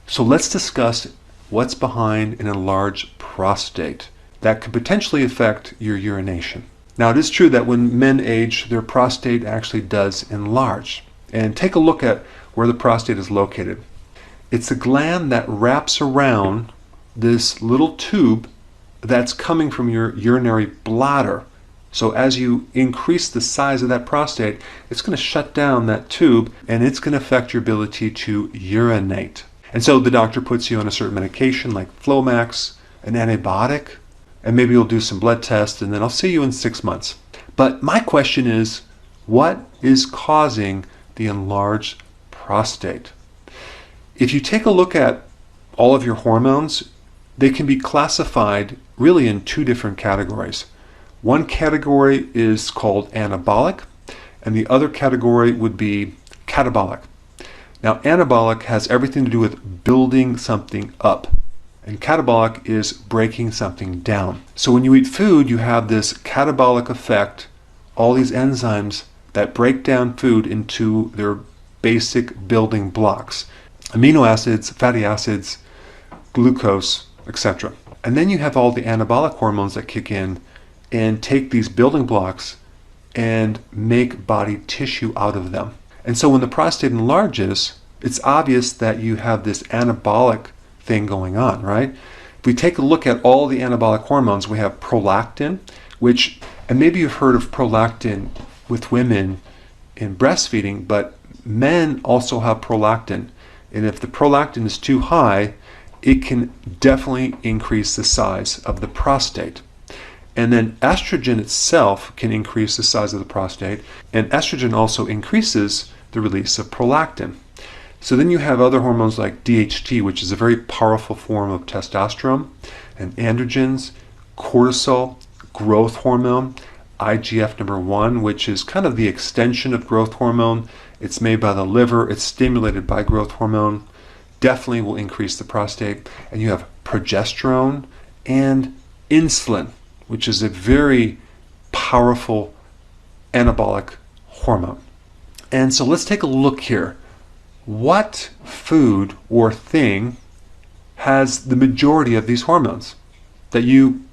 So let's discuss what's behind an enlarged prostate that could potentially affect your urination. Now, it is true that when men age, their prostate actually does enlarge. And take a look at where the prostate is located. It's a gland that wraps around this little tube that's coming from your urinary bladder. So as you increase the size of that prostate, it's going to shut down that tube and it's going to affect your ability to urinate. And so the doctor puts you on a certain medication like Flomax, an antibiotic, and maybe you'll do some blood tests, and then I'll see you in 6 months. But my question is, what is causing the enlarged prostate? If you take a look at all of your hormones, they can be classified really in two different categories. One category is called anabolic, and the other category would be catabolic. Now, anabolic has everything to do with building something up, and catabolic is breaking something down. So when you eat food, you have this catabolic effect, all these enzymes that break down food into their basic building blocks: amino acids, fatty acids, glucose, etc. And then you have all the anabolic hormones that kick in and take these building blocks and make body tissue out of them. And so when the prostate enlarges, it's obvious that you have this anabolic thing going on, right? If we take a look at all the anabolic hormones, we have prolactin, which, and maybe you've heard of prolactin with women in breastfeeding, but men also have prolactin. And if the prolactin is too high, it can definitely increase the size of the prostate. And then estrogen itself can increase the size of the prostate, and estrogen also increases the release of prolactin. So then you have other hormones like DHT, which is a very powerful form of testosterone, and androgens, cortisol, growth hormone, IGF-1, which is kind of the extension of growth hormone. It's made by the liver, it's stimulated by growth hormone, definitely will increase the prostate. And you have progesterone and insulin, which is a very powerful anabolic hormone. And so let's take a look here. What food or thing has the majority of these hormones that you